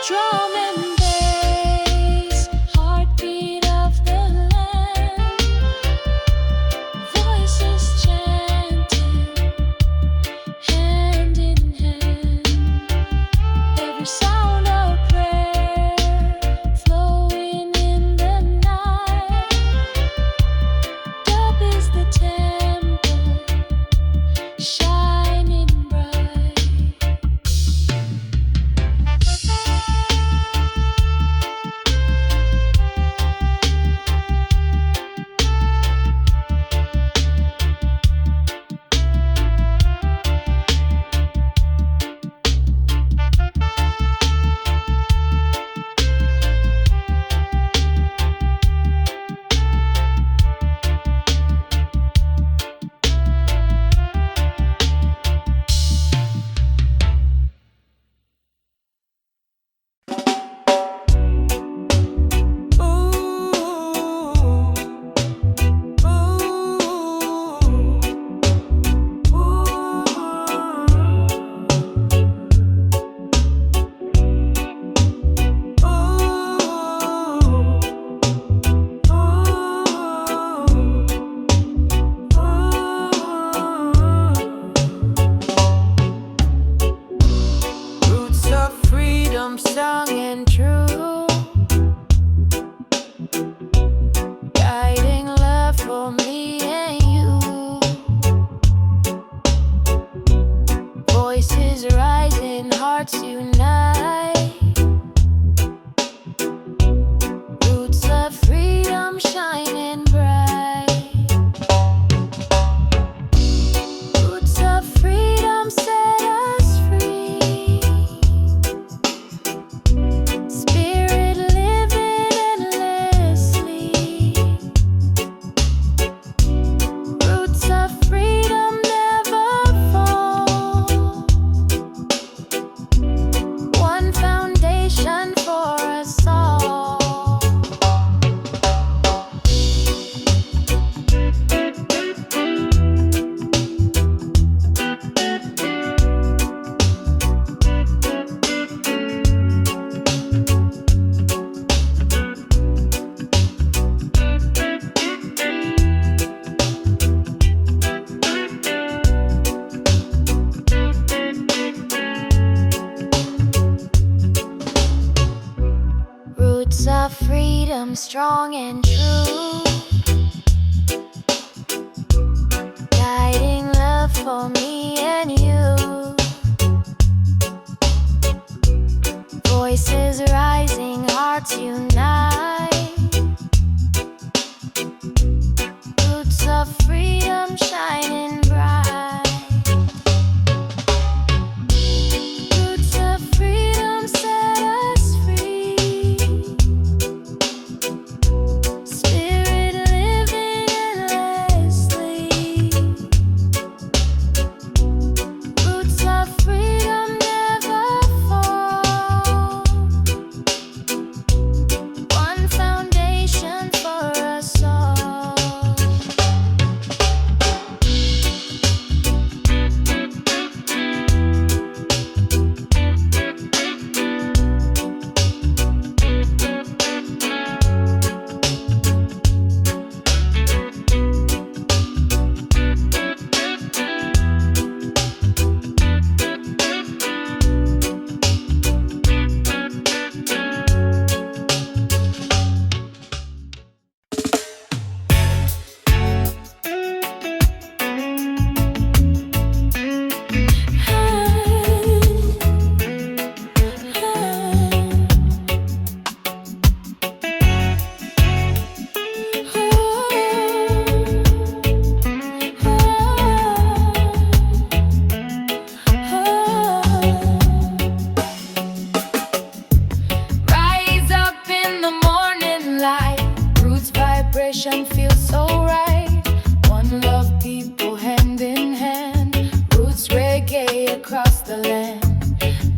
Drum and bass, heartbeat of the land. Voices chanting, hand in hand. Every sound of prayer flowing in the night. Dub is the temple, shining bright. Roots of freedom, strong and true, guiding love for me and you. Voices rising, hearts unite. Roots of freedom shining bright. Roots of freedom set us free. Spirit living endlessly. Roots of freedom never fall. One foundation for us all. Roots of freedom, strong and true, guiding love for me and you. Voices rising, hearts unite. Roots of freedom shining bright. Roots of freedom set us free. Spirit living endlessly. Roots of freedom never fall. One foundation for us all. Rise up in the morning light. Roots vibration feels so right. One love, people hand in hand. Roots reggae across the land.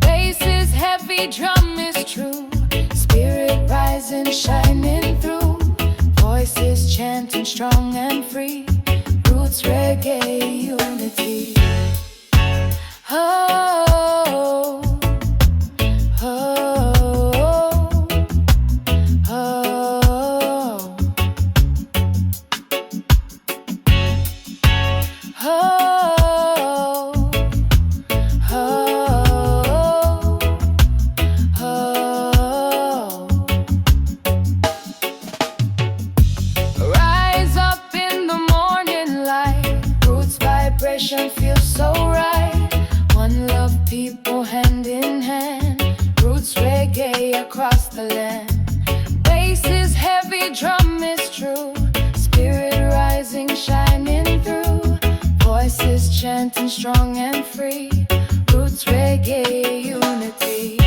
Bass is heavy, drum is true. Spirit rising, shining through. Voices chanting strong and free. Roots reggae unity. Oh, oh, oh. across the land. Bass is heavy, drum is true. Spirit rising, shining through. Voices chanting strong and free. Roots reggae unity.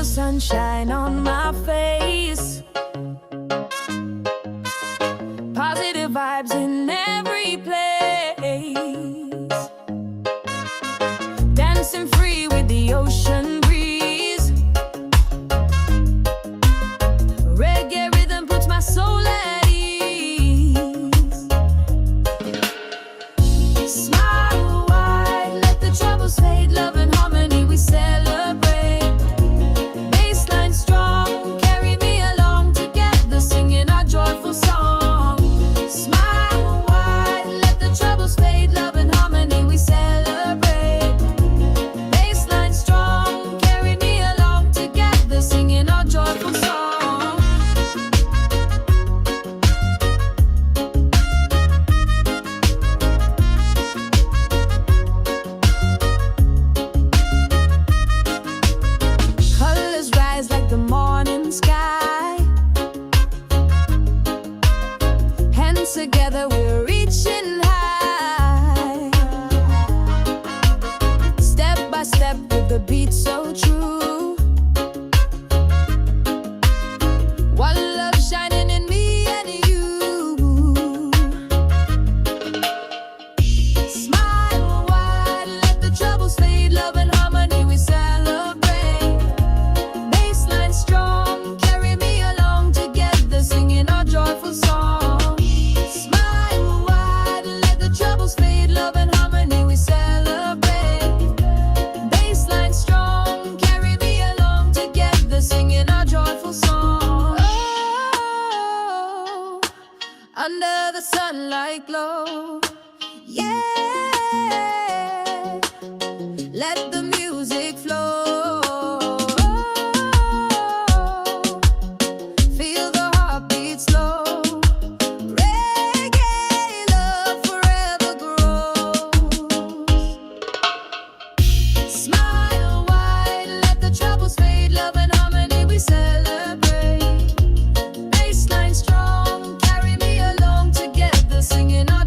Sunshine on my face, positive vibes in every place, dancing free with the ocean breeze. Reggae rhythm puts my soul at ease. Smile wide, let the troubles fade. Love and harmony we celebrate. Together we're reaching high, step by step with the beat so true. One love shining in me and you. Smile wide, let the troubles fade. Love and harmony we celebrate. Bassline strong, carry me along together, singing our joyful song. Under the sunlight glow, yeah. Let the music flow. Feel the heartbeat slow. Reggae love forever grows. Smile wide, let the troubles fade. Love and harmony we celebrate. Bassline strong, singing our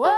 Whoa.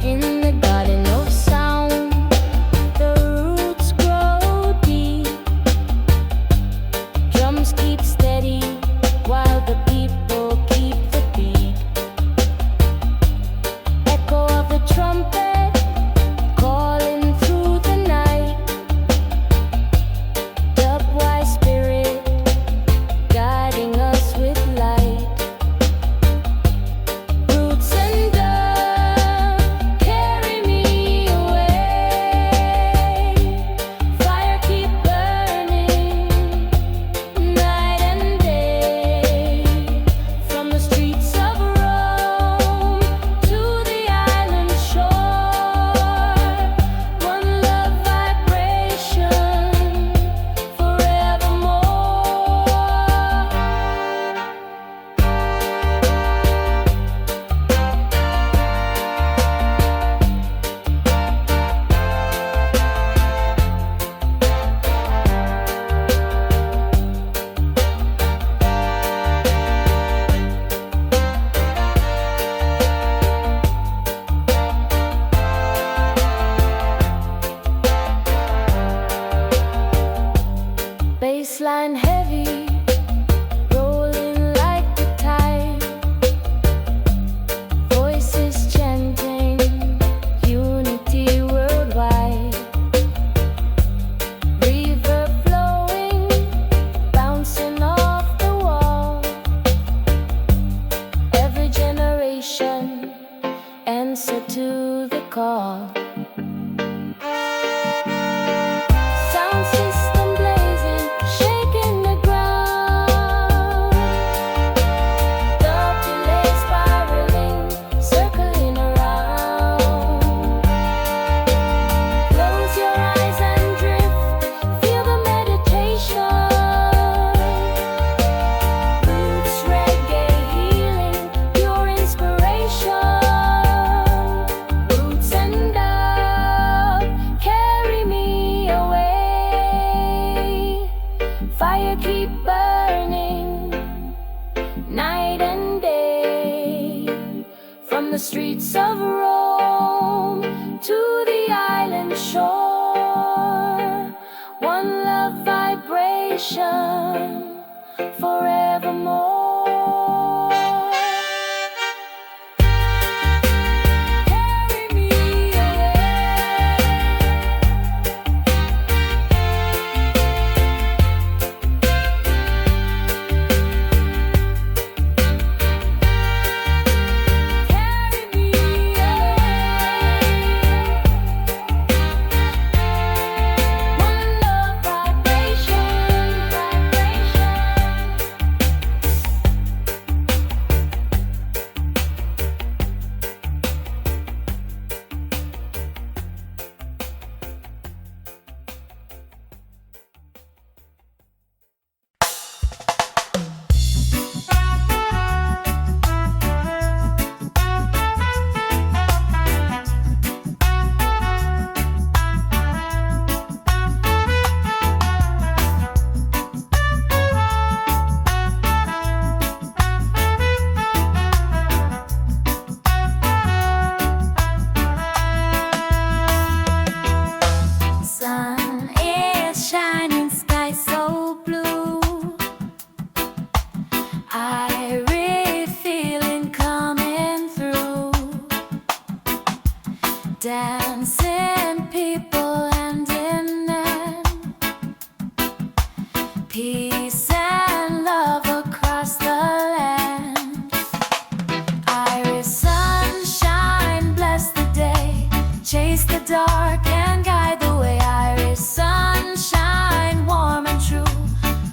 In the garden of sound, the roots grow deep. Drums keep steady while the people keep the beat. Echo of the trumpet calling through the night. Dubwise spirit guiding us with light. Roots and dub carry me away. Fire keep burning night and day. From the streets of Rome to the island shore. One love vibration forevermore. Baseline heavy, rolling like the tide. Voices chanting unity worldwide. River flowing, bouncing off the wall. Every generation answer to the call. Sound system blazing, shaking the ground. Dub delay spiraling, circling around. Close your eyes and drift, feel the meditation. Roots reggae healing, pure inspiration. Roots and dub carry me away. Fire keep burning night and day. From the streets of Rome to the island shore. One love vibration forevermore. Carry me One love vibration, vibration. Peace and love across the land. Iris sunshine, bless the day. Chase the dark and guide the way. Iris sunshine, warm and true.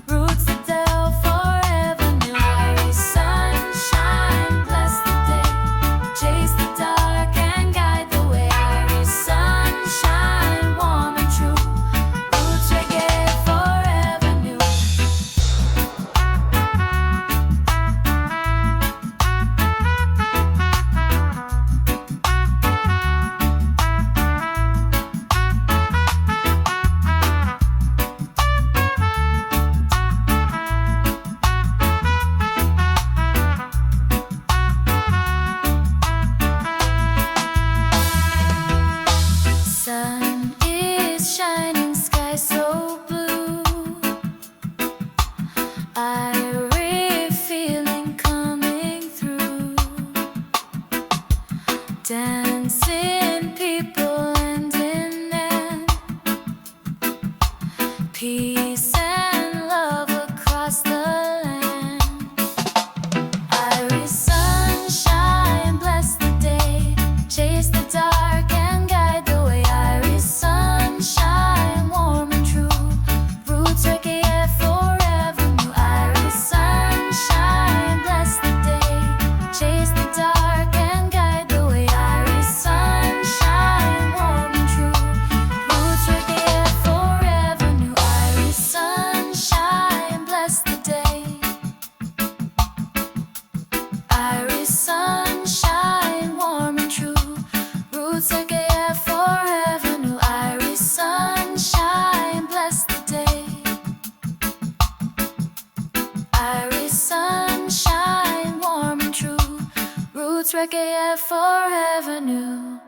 Roots that delve forever new. Iris sunshine, bless the day. Chase the dark and guide the way. Iris sunshine, warm and true. Roots reggae forever new. Sun is shining, sky so blue. Irie feeling coming through. Dancing people hand in hand. Peace and love across the land. Iris sunshine, bless the day. Chase the dark and guide the way. Iris sunshine, warm and true. Roots reggae forever new. Iris sunshine, bless the day. Chase the dark and guide the way. Iris sunshine, warm and true. Roots reggae forever new. Iris sunshine, bless the day. Iris sunshine, warm and true. Roots reggae forever new. Iris sunshine, bless the day. Iris sunshine, warm and true. Roots reggae forever new.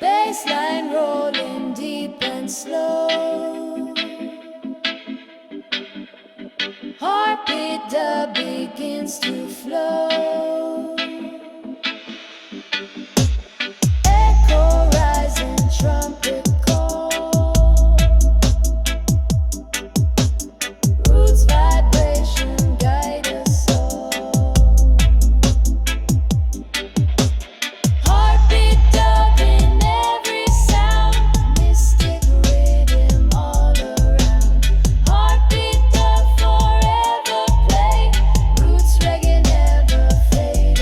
Bassline rolling deep and slow. Heartbeat that begins to flow. Echo rising, trumpet call. Roots vibration guide us all. Heartbeat dubbing every sound. Mystic rhythm all around. Heartbeat dub forever play. Roots reggae never fade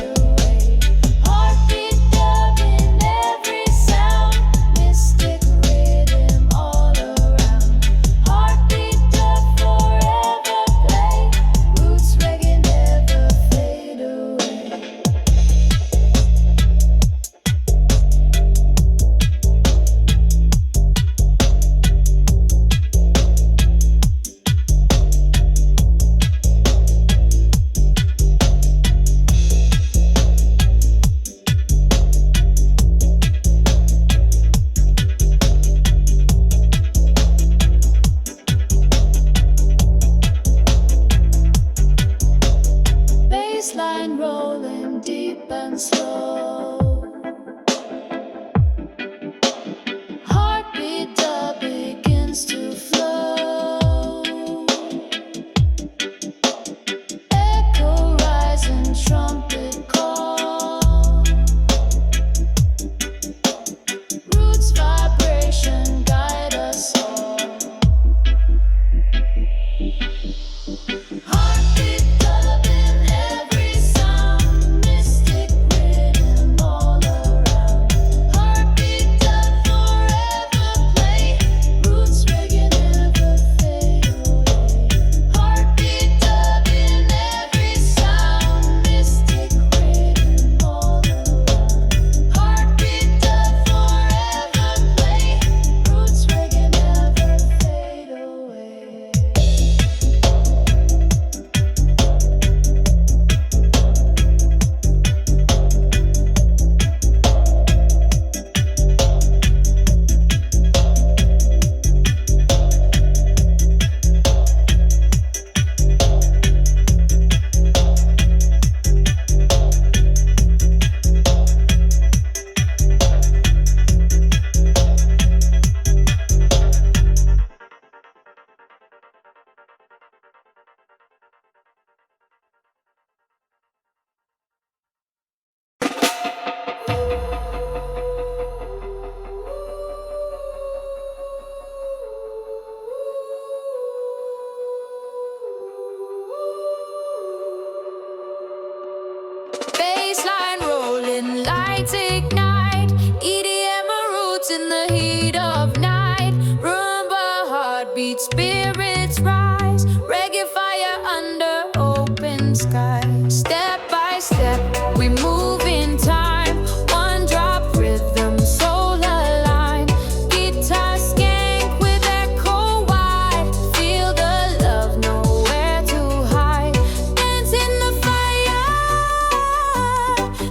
spirits rise. Reggae fire under open sky. Step by step, we move in time. One drop rhythm, soul aligned. Guitar skank with echo wide. Feel the love, nowhere to hide. Dance in the fire,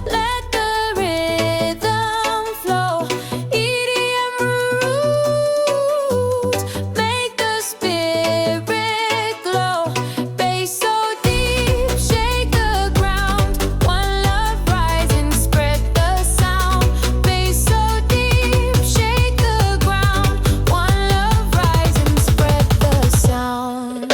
let the rhythm flow. EDM roots make the spirit glow. Bass so deep, shake the ground. One love rising, spread the sound. Bass so deep, shake the ground. One love rising, spread the sound.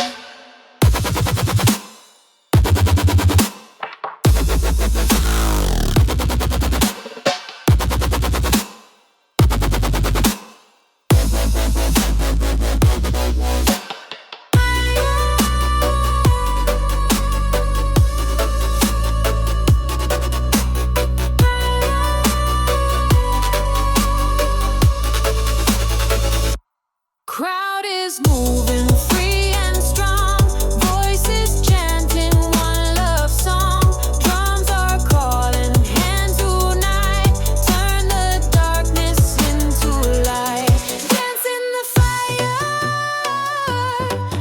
Crowd is moving free and strong. Voices chanting one love song. Drums are calling, hands unite. Turn the darkness into light. Dance in the fire,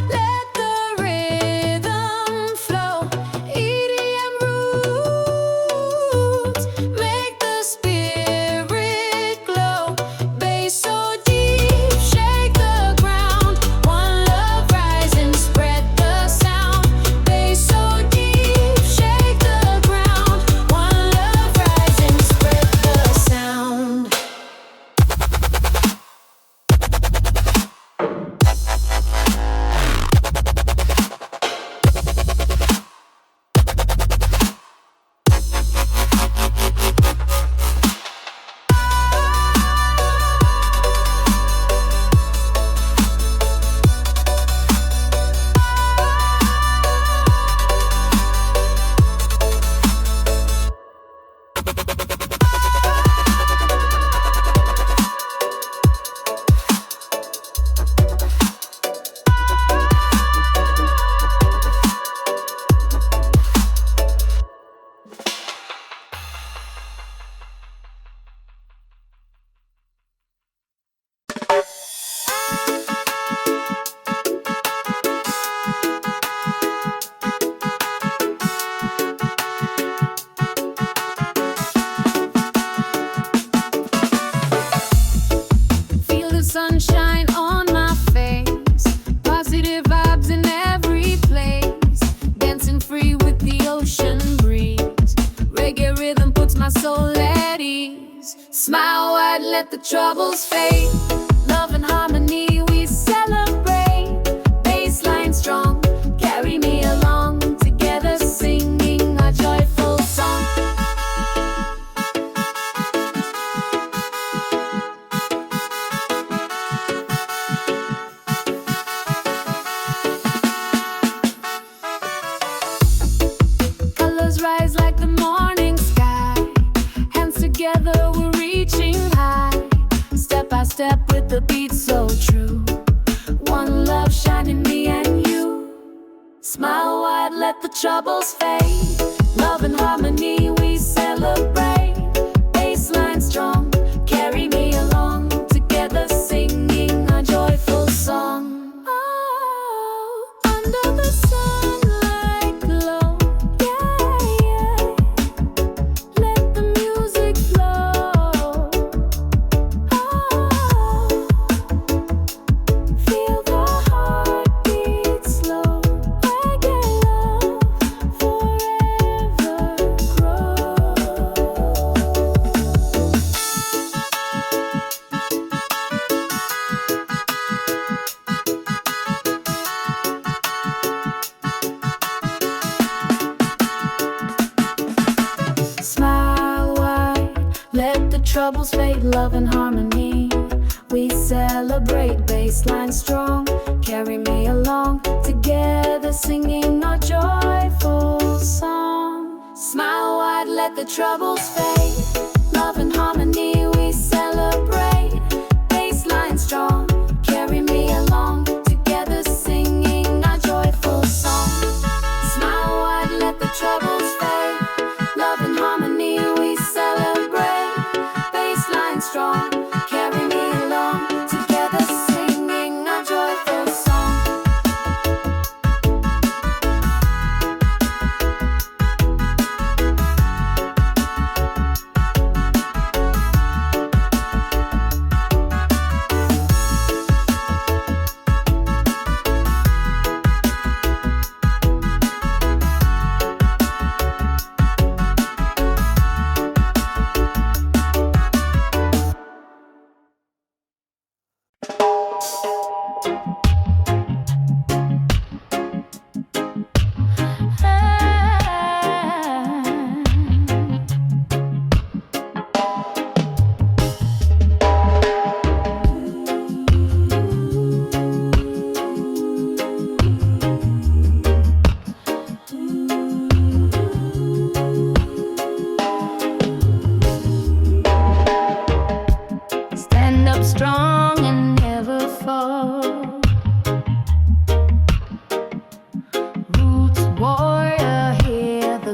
let the rhythm flow. EDM roots make the spirit glow. Bass so deep, shake the ground. One love rising, spread the sound. Bass so deep, shake the ground. One love rising, spread the sound. Feel the sunshine on my face. Positive vibes in every place. Dancing free with the ocean breeze. Reggae rhythm puts my soul at ease. Smile wide, let the troubles fade. Love and harmony we celebrate. Bassline strong, carry me along. Together singing a joyful song. Colors rise like the morning sky. Hands together, we're reaching high. Step by step with the beat so true. One love shining me and you. Smile wide, let the troubles fade. Love and harmony we celebrate. Bassline strong, carry me along. Together singing a joyful song. Oh, under the sunlight glow. Yeah, yeah. Let the music flow. Oh, feel the heartbeat slow. Reggae love forever grow. Smile wide, let the troubles fade. Love and harmony we celebrate. Bassline strong, carry me along. Together singing our joyful song. Smile wide, let the troubles fade. Love and harmony we celebrate. Bassline strong, carry me along. Together singing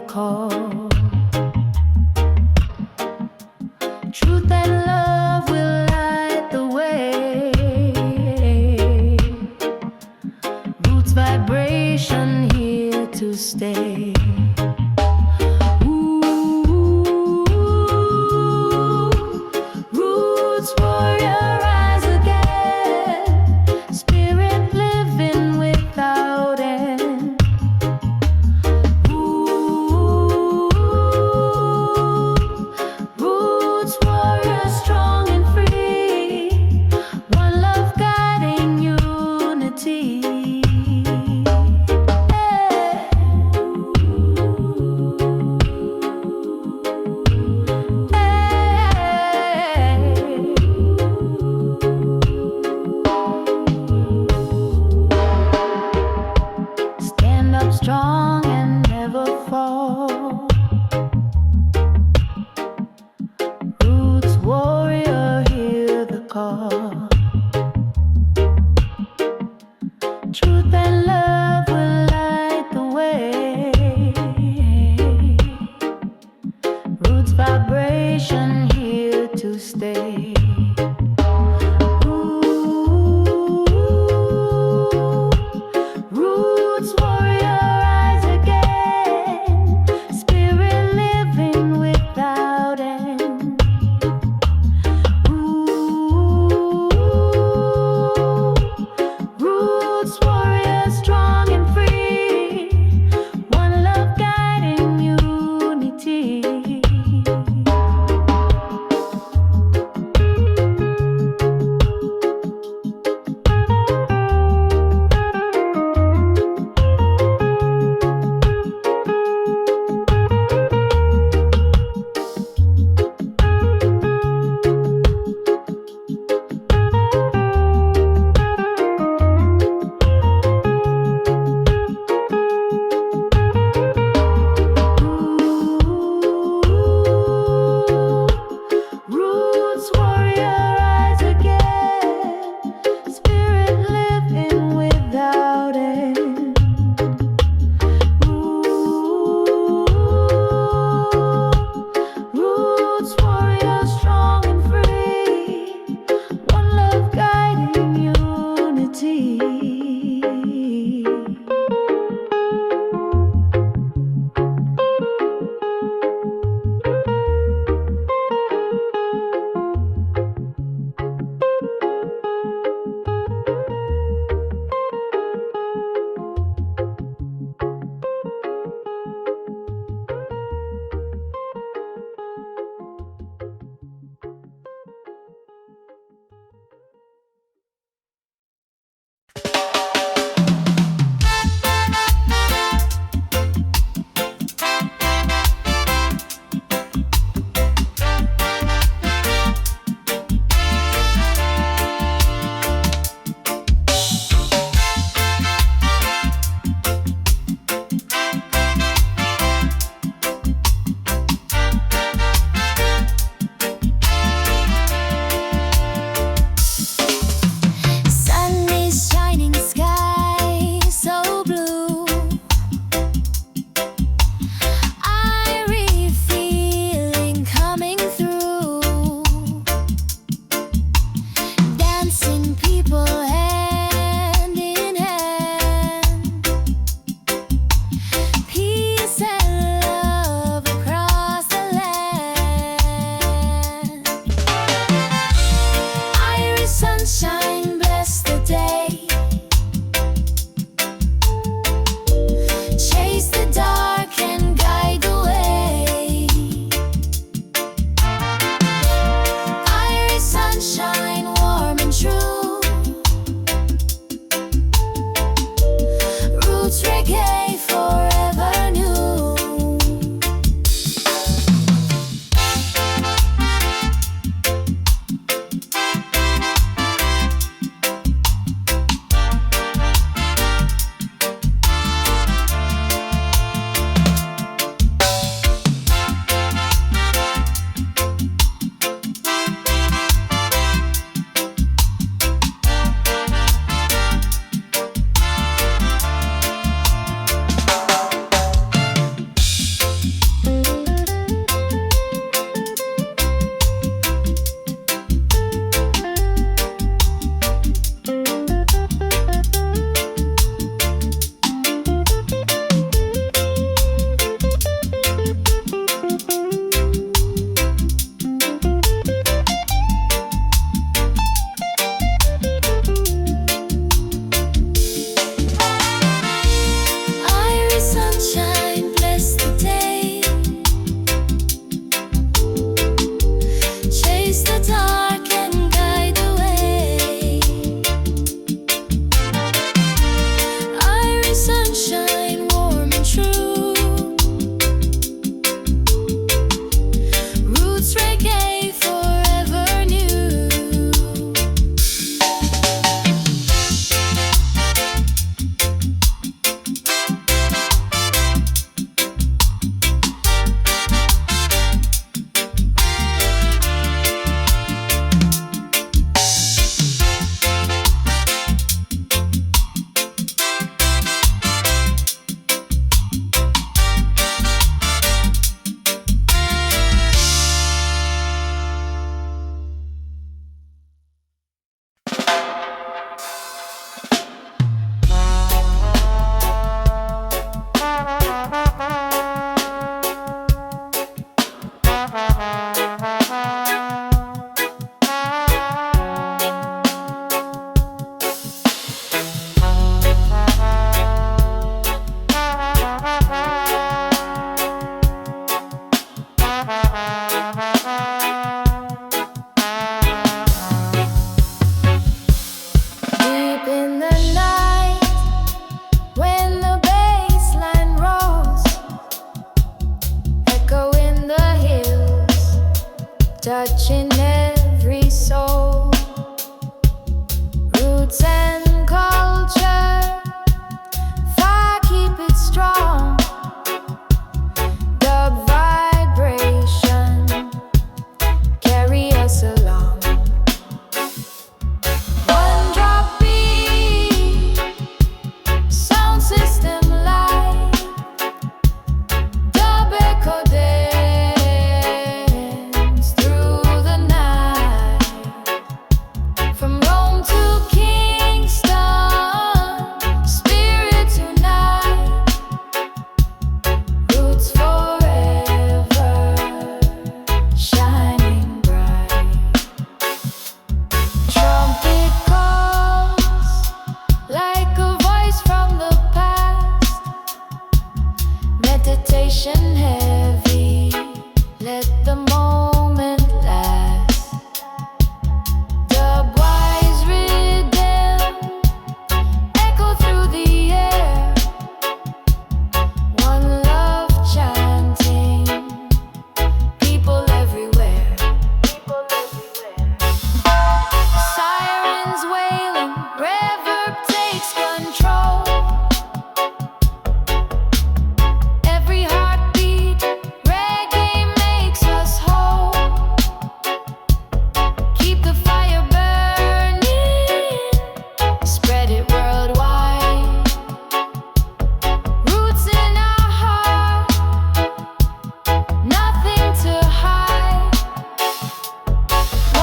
call. Truth and love will light the way. Roots vibration here to stay. Ooh, roots warrior rise again. Spirit living without end. Ooh, roots warrior strong and free. One love guiding unity. Stand up strong and never fall. Roots warrior, hear the call. Truth and love will light the way. Roots vibration here to stay. Ooh, roots warrior rise again. Spirit living without end. Ooh, roots warrior strong and vibration heavy. Let the moment last. Dubwise rhythm echo through the air. One love chanting. People everywhere. Sirens wailing. Reverb takes control. Every heartbeat, reggae makes us whole. Keep the fire burning, spread it worldwide. Roots in our heart, nothing to hide.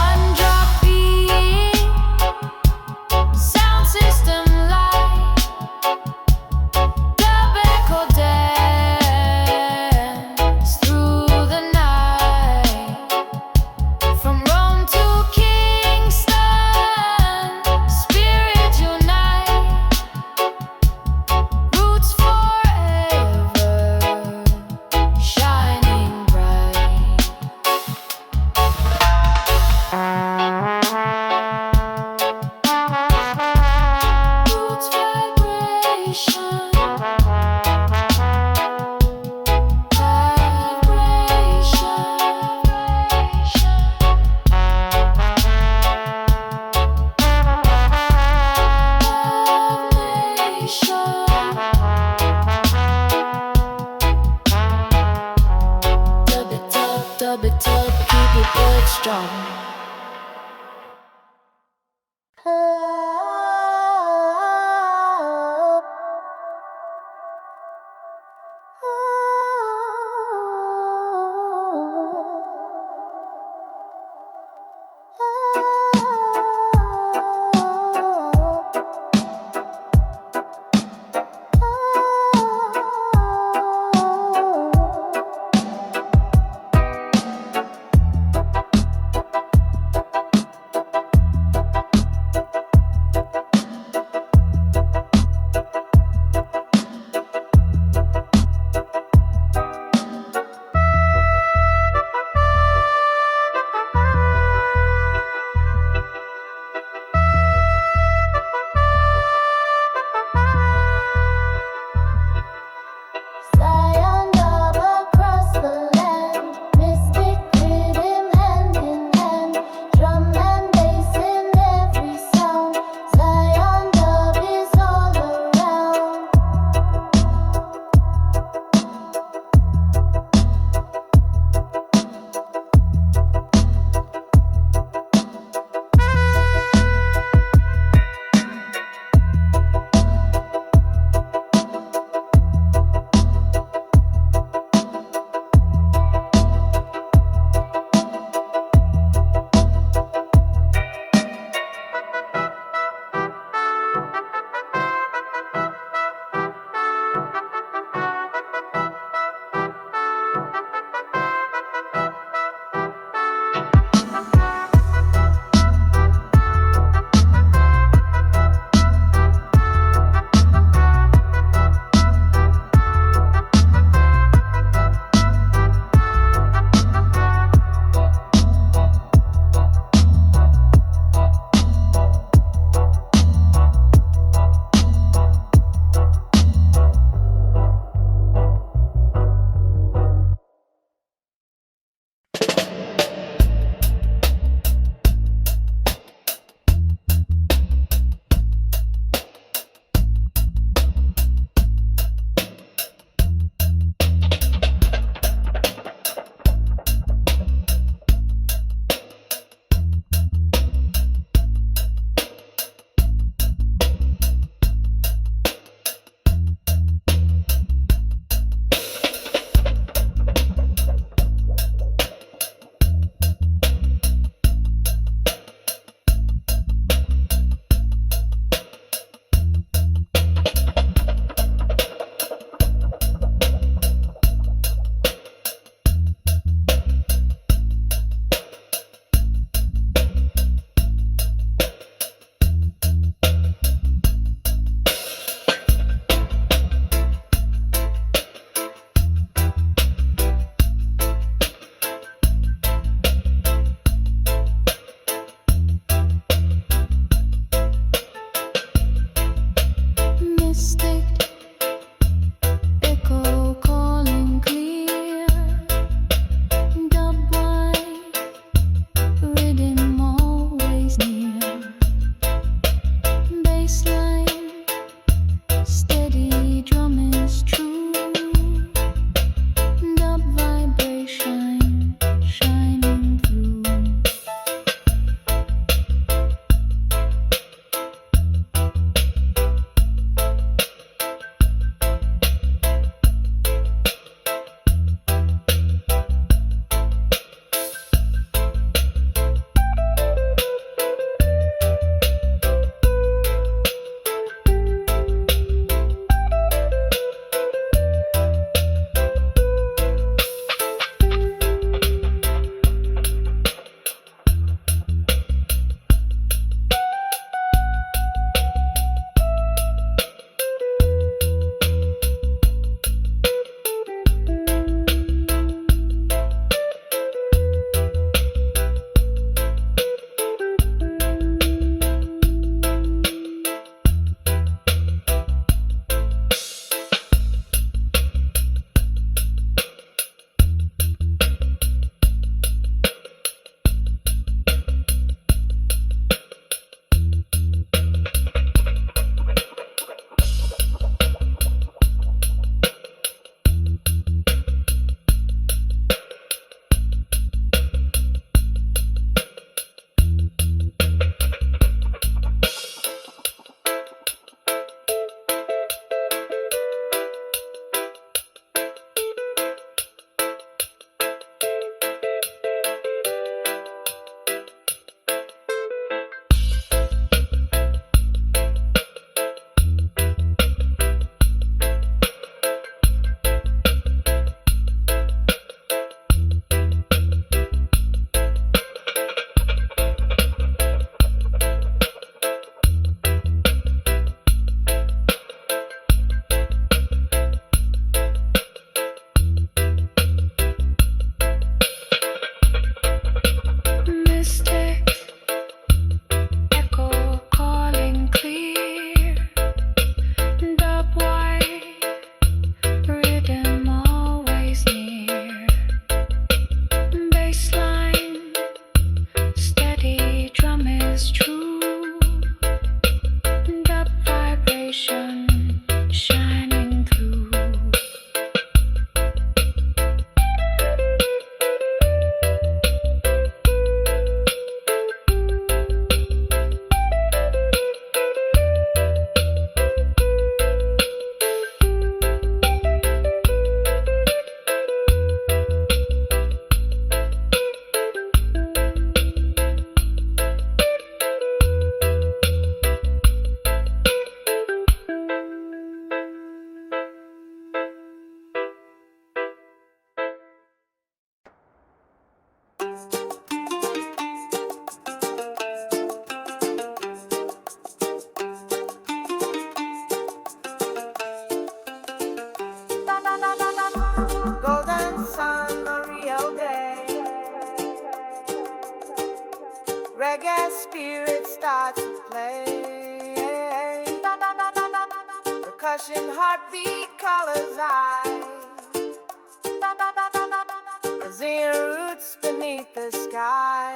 One drop beat, sound system light. Dub echo dance through the night. From Rome to Kingston, spirit unite. Roots forever, shining bright. Roots vibration, dub it up, keep it good strong. spirit starts to play. Percussion, heartbeat, colors, eyes, seeing roots beneath the sky.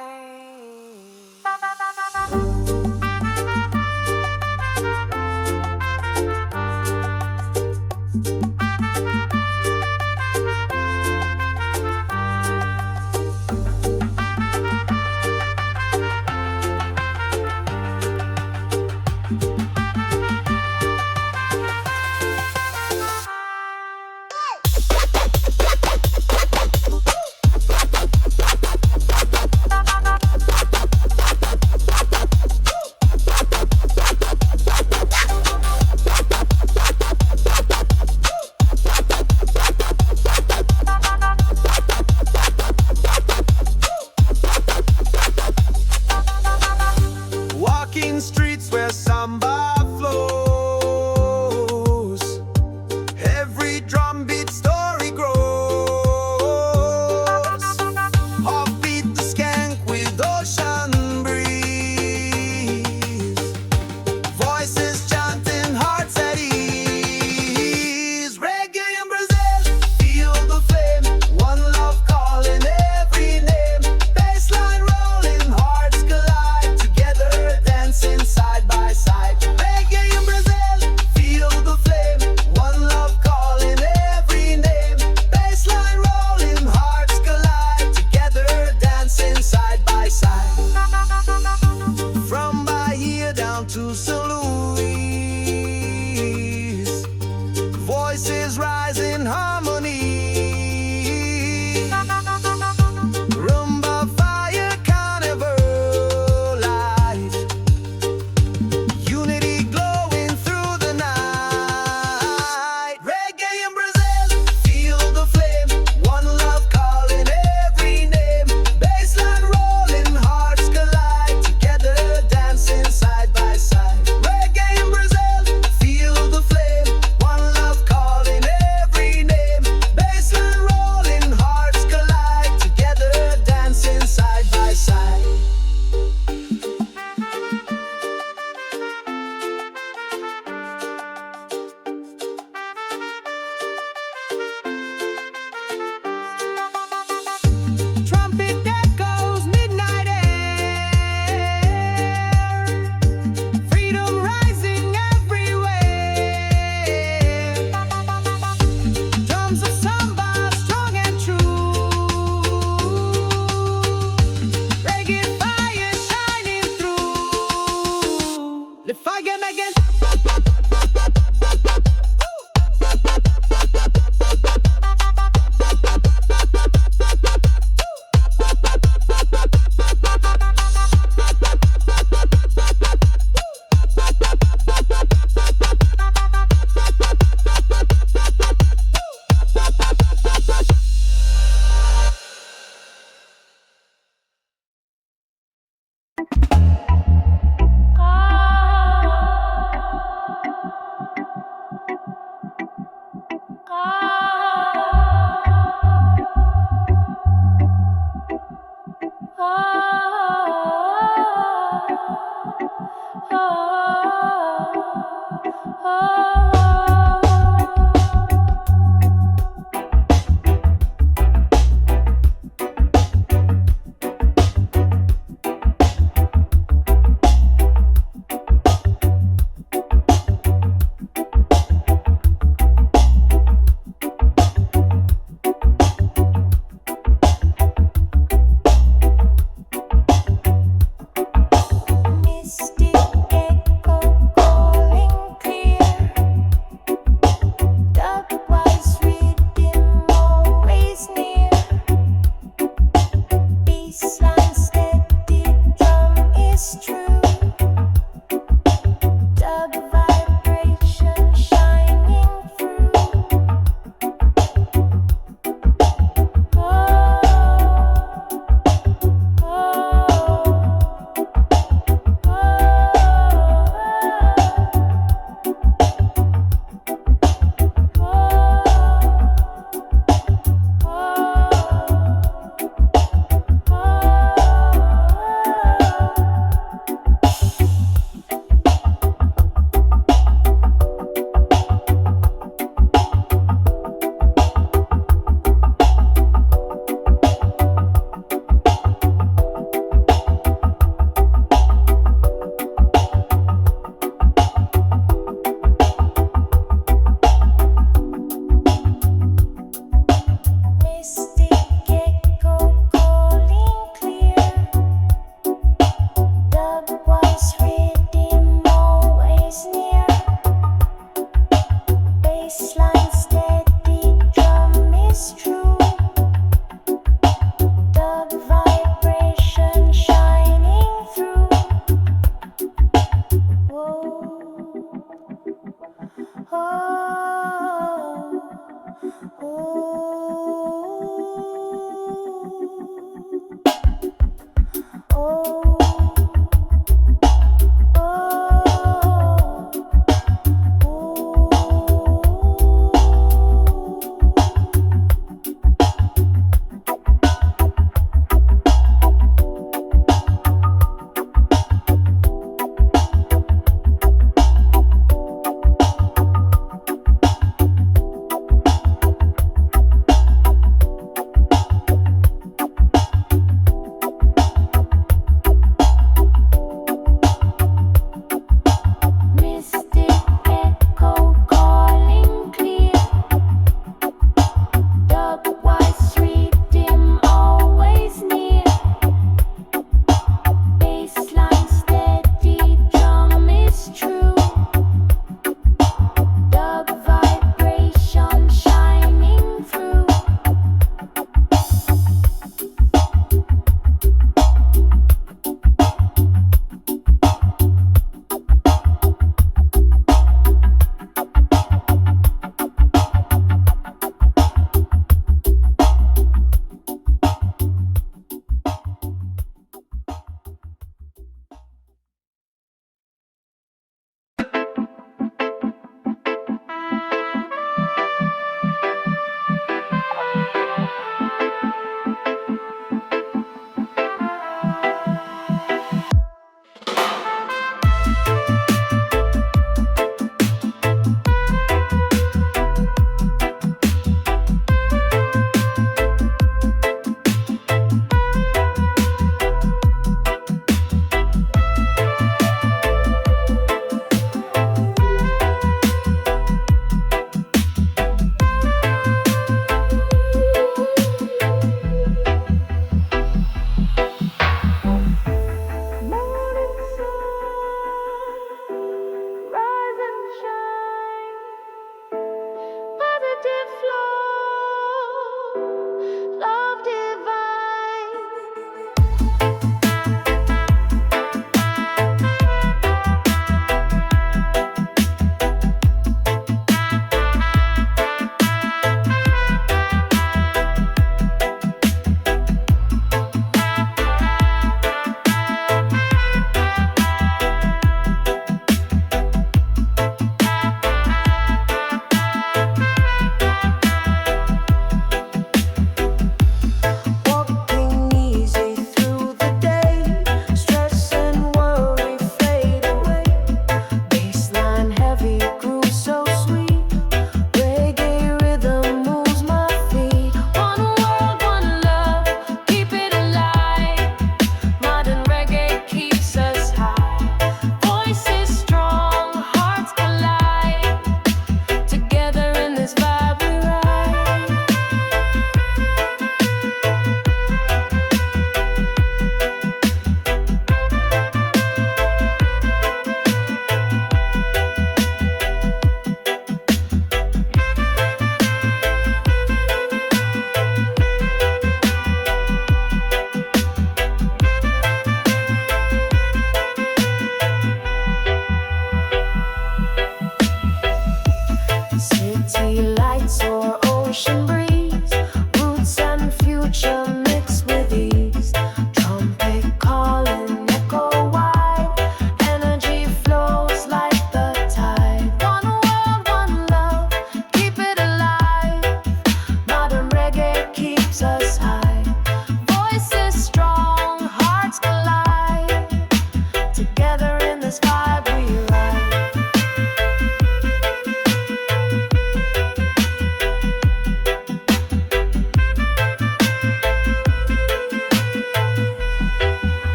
Walking streets where samba flows, every drum beat story grows. Offbeat the skank with ocean breeze, voices chanting, hearts at ease. Reggae in Brazil, feel the flame, one love calling every name. Bassline rolling, hearts collide, together dancing side by side. Reggae in Brazil, feel the flame, one love calling every name. Bassline rolling, hearts collide, together dancing side by side. From Bahia down to St. Louis, voices rise in harmony. Rumba, fire, carnival light, unity glowing through the night. Reggae in Brazil, feel the flame, one love calling every name. Bassline rolling, hearts collide, together dancing side by side. Reggae in Brazil, feel the flame, one love calling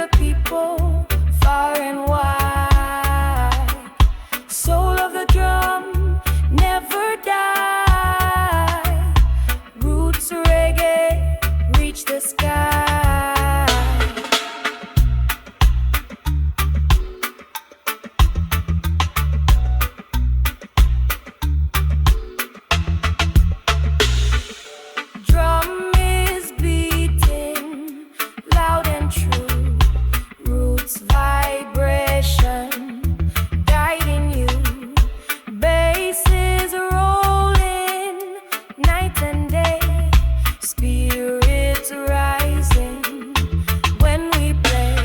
the people far and wide. Soul of the drum, never die. Roots reggae, reach the sky. Drum is beating loud and true. Roots vibration guiding you. Bass is rolling night and day. Spirits rising when we play.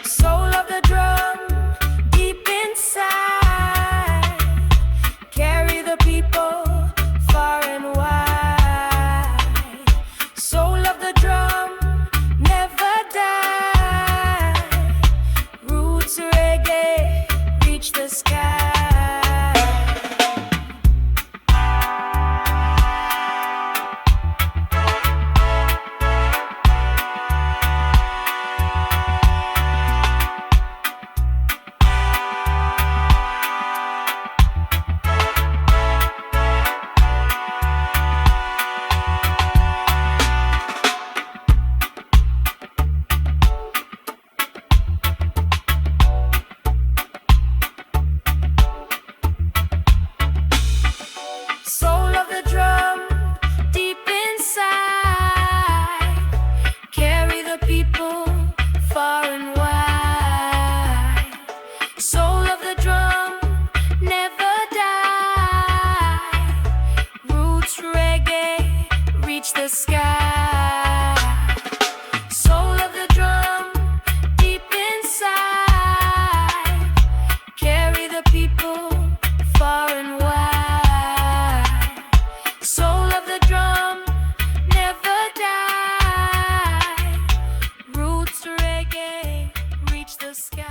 Soul of the drum deep inside. Carry the people far and wide. Soul of the drum never die. Roots reggae reach the sky. Soul of the drum, deep inside. Carry the people far and wide. Soul of the drum, never die. Roots reggae, reach the sky. Soul of the drum, deep inside. Carry the people far and wide. Soul of the drum, never die. Roots reggae, reach the sky.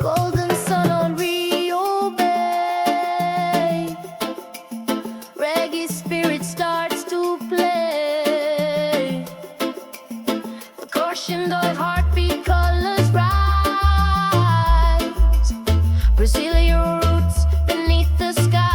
Golden sun on Rio Bay. Reggae spirit starts to play. The caution dog heartbeat colors rise. Brazilian roots beneath the sky.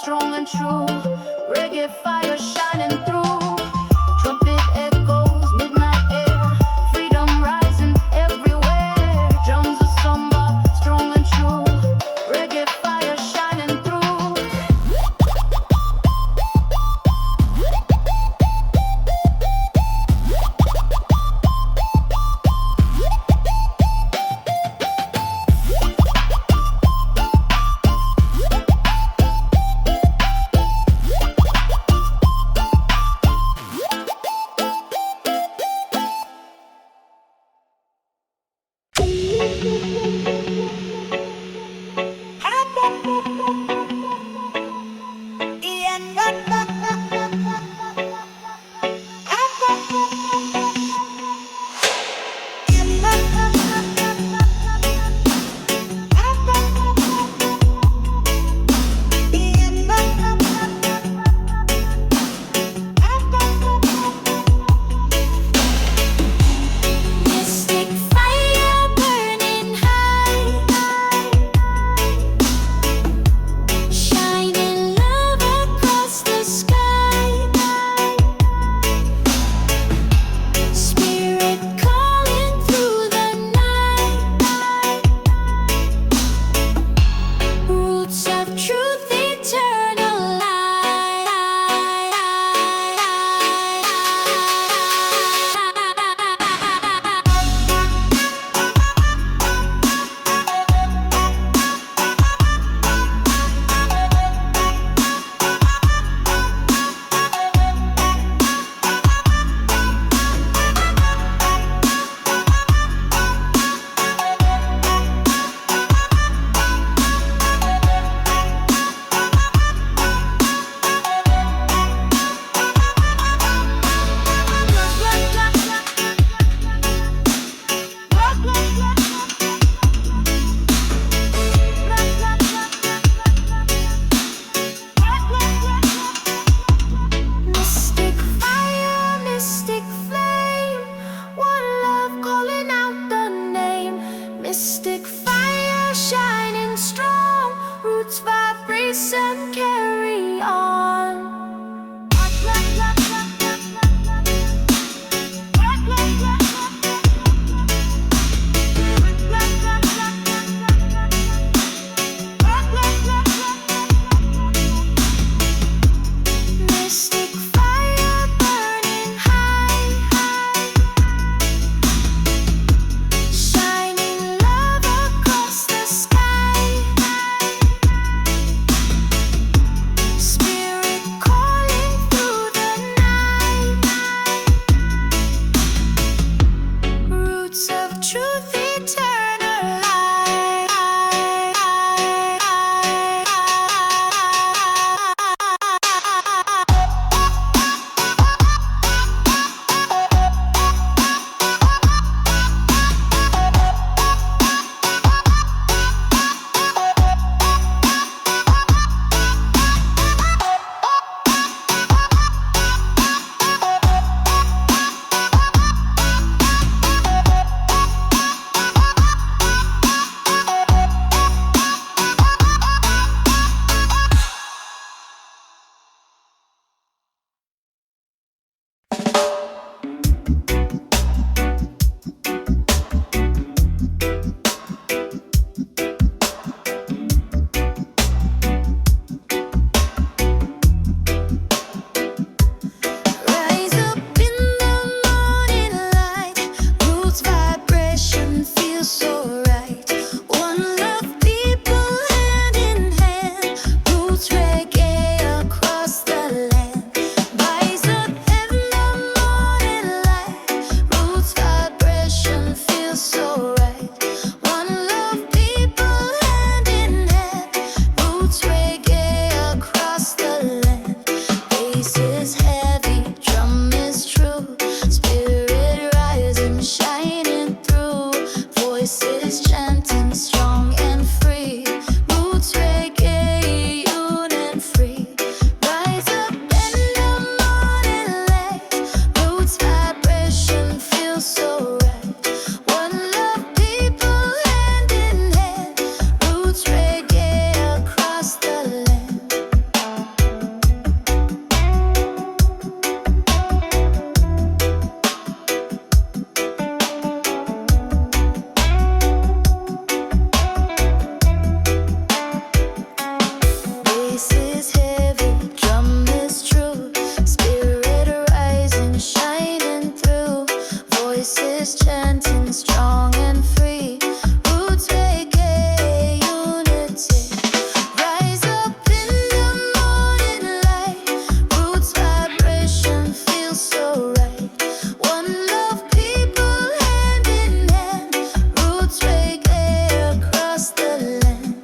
strong and true. Reggae fire shining through. Trumpet echoes, midnight air. Freedom rising everywhere. Drums of samba, strong and true. Reggae fire shining through. voice chanting strong and free. Roots reggae unity. Rise up in the morning light. Roots vibration feels so right. One love, people hand in hand. Roots reggae across the land.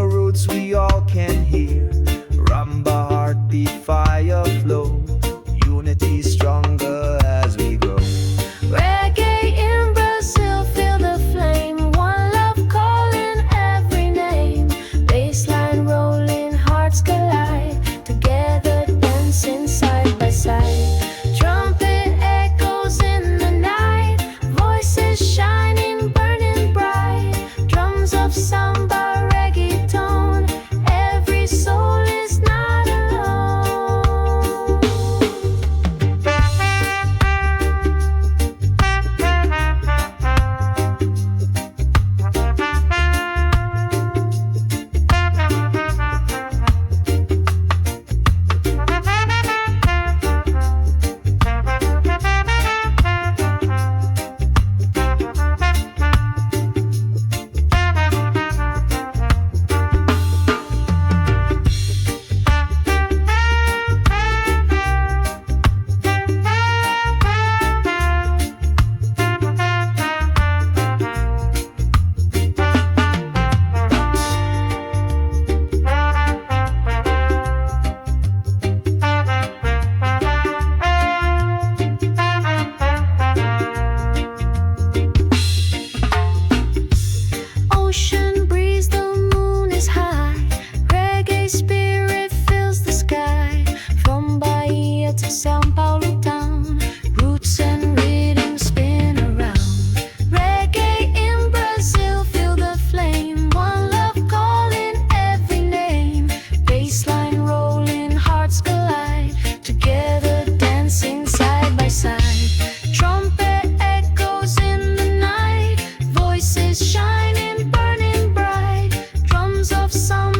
the roots we all can hear. Rumba heartbeat, fire flow. Unity stronger as we grow. Reggae in Brazil, feel the flame. One love calling every name. Bassline rolling, hearts collide. Together dancing side by side. Trumpet echoes in the night. Voices shining, burning bright. Drums of samba, reggaeton. Every soul is not alone. Ocean breeze, the moon is high. Reggae spirit fills the sky. From Bahia to Sao Paulo town, roots and rhythm spin around. Reggae in Brazil, feel the flame. One love calling every name. Bassline rolling, hearts collide. Together dancing side by side. Trumpet echoes in the night. Voices shining, burning bright. Drums of summer